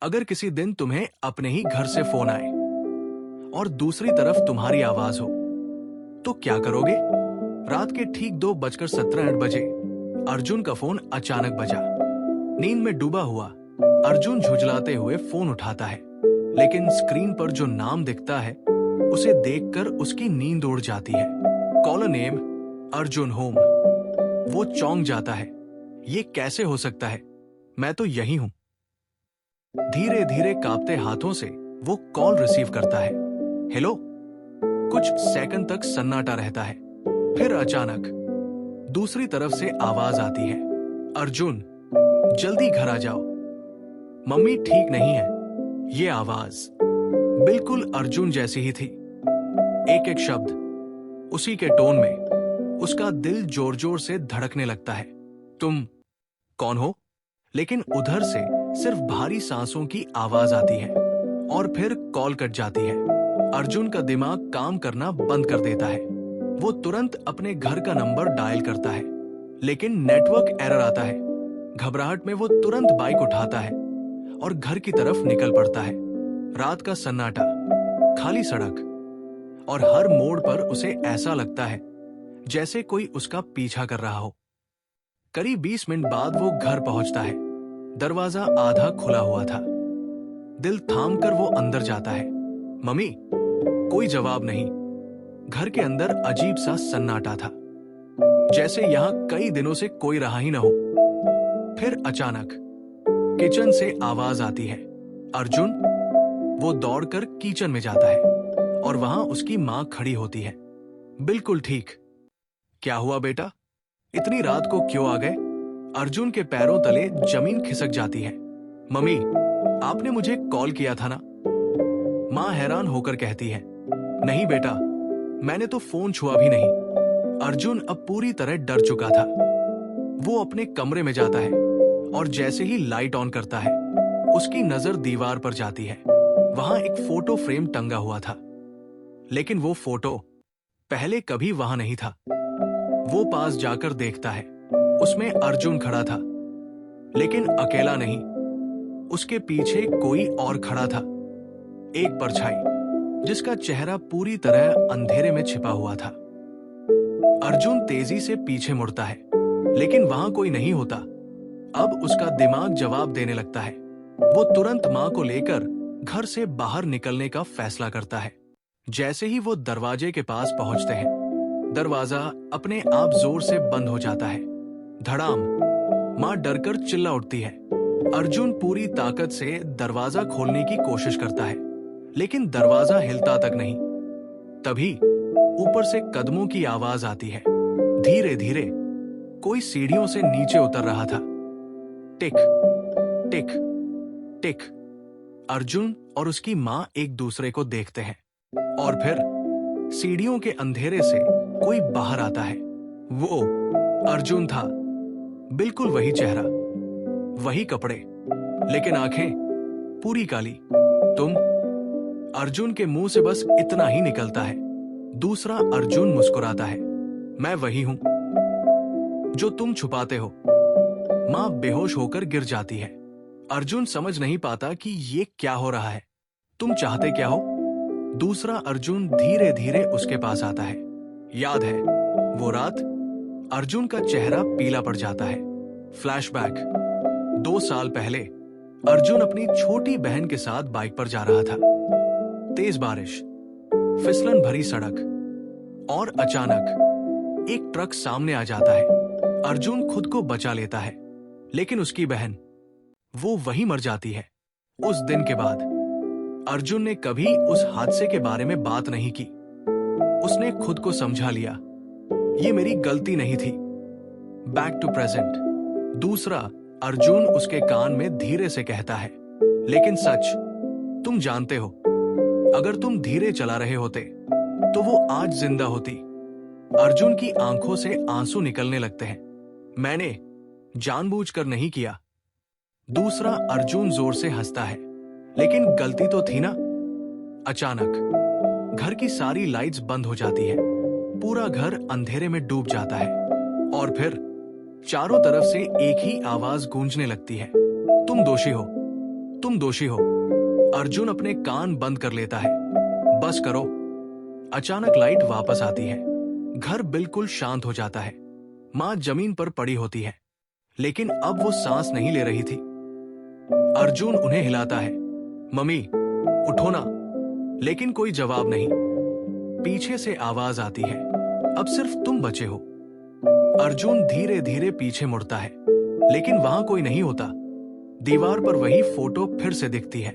अगर किसी दिन तुम्हें अपने ही घर से फोन आए और दूसरी तरफ तुम्हारी आवाज हो, तो क्या करोगे? रात के ठीक 2:17 अर्जुन का फोन अचानक बजा। नींद में डूबा हुआ अर्जुन झुंझलाते हुए फोन उठाता है, लेकिन स्क्रीन पर जो नाम दिखता है उसे देखकर उसकी नींद उड़ जाती है। Caller name Arjun home. वो चौंक जाता है। ये कैसे हो सकता है? मैं तो यही हूं। धीरे धीरे कांपते हाथों से वो कॉल रिसीव करता है। हेलो। कुछ सेकंड तक सन्नाटा रहता है, फिर अचानक दूसरी तरफ से आवाज आती है, अर्जुन जल्दी घर आ जाओ, मम्मी ठीक नहीं है। ये आवाज बिल्कुल अर्जुन जैसी ही थी। एक एक शब्द उसी के टोन में। उसका दिल जोर जोर से धड़कने लगता है। तुम कौन हो? लेकिन उधर से सिर्फ भारी सांसों की आवाज आती है और फिर कॉल कट जाती है। अर्जुन का दिमाग काम करना बंद कर देता है। वो तुरंत अपने घर का नंबर डायल करता है, लेकिन नेटवर्क एरर आता है। घबराहट में वो तुरंत बाइक उठाता है और घर की तरफ निकल पड़ता है। रात का सन्नाटा, खाली सड़क, और हर मोड़ पर उसे ऐसा लगता है जैसे कोई उसका पीछा कर रहा हो। करीब 20 मिनट बाद वो घर पहुंचता है। दरवाजा आधा खुला हुआ था। दिल थामकर वो अंदर जाता है। मम्मी, कोई जवाब नहीं। घर के अंदर अजीब सा सन्नाटा था, जैसे यहां कई दिनों से कोई रहा ही न हो। फिर अचानक किचन से आवाज आती है, अर्जुन। वो दौड़कर किचन में जाता है और वहां उसकी मां खड़ी होती है, बिल्कुल ठीक। क्या हुआ बेटा? इतनी रात को क्यों आ गए? अर्जुन के पैरों तले जमीन खिसक जाती है। मम्मी, आपने मुझे कॉल किया था ना? मां हैरान होकर कहती है, नहीं बेटा, मैंने तो फोन छुआ भी नहीं। अर्जुन अब पूरी तरह डर चुका था। वो अपने कमरे में जाता है और जैसे ही लाइट ऑन करता है, उसकी नजर दीवार पर जाती है। वहां एक फोटो फ्रेम टंगा हुआ था, लेकिन वो फोटो पहले कभी वहां नहीं था। वो पास जाकर देखता है, उसमें अर्जुन खड़ा था, लेकिन अकेला नहीं। उसके पीछे कोई और खड़ा था, एक परछाई जिसका चेहरा पूरी तरह अंधेरे में छिपा हुआ था। अर्जुन तेजी से पीछे मुड़ता है, लेकिन वहां कोई नहीं होता। अब उसका दिमाग जवाब देने लगता है। वो तुरंत मां को लेकर घर से बाहर निकलने का फैसला करता है। जैसे ही वो दरवाजे के पास पहुंचते हैं, दरवाजा अपने आप जोर से बंद हो जाता है। धड़ाम। मां डरकर चिल्ला उठती है। अर्जुन पूरी ताकत से दरवाजा खोलने की कोशिश करता है, लेकिन दरवाजा हिलता तक नहीं। तभी ऊपर से कदमों की आवाज आती है। धीरे धीरे कोई सीढ़ियों से नीचे उतर रहा था। टिक टिक टिक। अर्जुन और उसकी मां एक दूसरे को देखते हैं और फिर सीढ़ियों के अंधेरे से कोई बाहर आता है। वो अर्जुन था, बिल्कुल वही चेहरा, वही कपड़े, लेकिन आंखें पूरी काली। तुम? अर्जुन के मुंह से बस इतना ही निकलता है। दूसरा अर्जुन मुस्कुराता है। मैं वही हूं जो तुम छुपाते हो। मां बेहोश होकर गिर जाती है। अर्जुन समझ नहीं पाता कि ये क्या हो रहा है। तुम चाहते क्या हो? दूसरा अर्जुन धीरे धीरे उसके पास आता है। याद है वो रात? अर्जुन का चेहरा पीला पड़ जाता है। फ्लैशबैक। 2 साल पहले अर्जुन अपनी छोटी बहन के साथ बाइक पर जा रहा था। तेज बारिश, फिसलन भरी सड़क, और अचानक एक ट्रक सामने आ जाता है। अर्जुन खुद को बचा लेता है, लेकिन उसकी बहन, वो वहीं मर जाती है। उस दिन के बाद अर्जुन ने कभी उस हादसे के बारे में बात नहीं की। उसने खुद को समझा लिया, ये मेरी गलती नहीं थी। Back to present. दूसरा अर्जुन उसके कान में धीरे से कहता है, लेकिन सच तुम जानते हो, अगर तुम धीरे चला रहे होते तो वो आज जिंदा होती। अर्जुन की आंखों से आंसू निकलने लगते हैं। मैंने जानबूझकर नहीं किया। दूसरा अर्जुन जोर से हंसता है, लेकिन गलती तो थी ना। अचानक घर की सारी लाइट्स बंद हो जाती है। पूरा घर अंधेरे में डूब जाता है और फिर चारों तरफ से एक ही आवाज गूंजने लगती है, तुम दोषी हो, तुम दोषी हो। अर्जुन अपने कान बंद कर लेता है। बस करो। अचानक लाइट वापस आती है। घर बिल्कुल शांत हो जाता है। माँ जमीन पर पड़ी होती है, लेकिन अब वो सांस नहीं ले रही थी। अर्जुन उन्हें हिलाता है, मम्मी उठो ना। लेकिन कोई जवाब नहीं। पीछे से आवाज आती है, अब सिर्फ तुम बचे हो। अर्जुन धीरे धीरे पीछे मुड़ता है, लेकिन वहां कोई नहीं होता। दीवार पर वही फोटो फिर से दिखती है,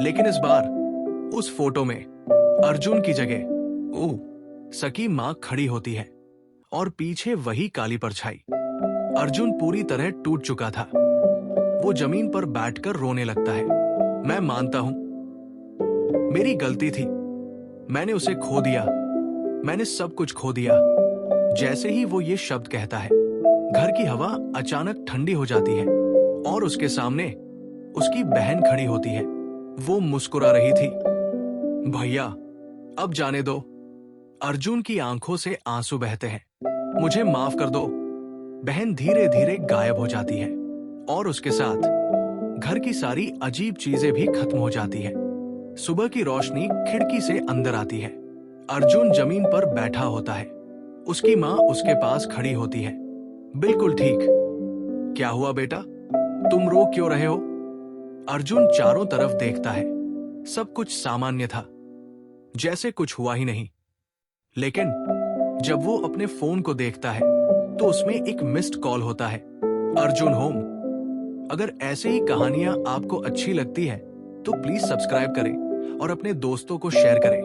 लेकिन इस बार उस फोटो में अर्जुन की जगह सकी मां खड़ी होती है और पीछे वही काली परछाई। अर्जुन पूरी तरह टूट चुका था। वो जमीन पर बैठकर रोने लगता है। मैं मानता हूं, मेरी गलती थी। मैंने उसे खो दिया। मैंने सब कुछ खो दिया। जैसे ही वो ये शब्द कहता है, घर की हवा अचानक ठंडी हो जाती है और उसके सामने उसकी बहन खड़ी होती है। वो मुस्कुरा रही थी। भैया, अब जाने दो। अर्जुन की आंखों से आंसू बहते हैं। मुझे माफ कर दो। बहन धीरे धीरे गायब हो जाती है और उसके साथ घर की सारी अजीब चीजें भी खत्म हो जाती है। सुबह की रोशनी खिड़की से अंदर आती है। अर्जुन जमीन पर बैठा होता है। उसकी माँ उसके पास खड़ी होती है। बिल्कुल ठीक। क्या हुआ बेटा, तुम रो क्यों रहे हो? अर्जुन चारों तरफ देखता है। सब कुछ सामान्य था, जैसे कुछ हुआ ही नहीं। लेकिन जब वो अपने फोन को देखता है तो उसमें एक मिस्ड कॉल होता है, अर्जुन होम। अगर ऐसे ही कहानियां आपको अच्छी लगती है तो प्लीज सब्सक्राइब करें और अपने दोस्तों को शेयर करें।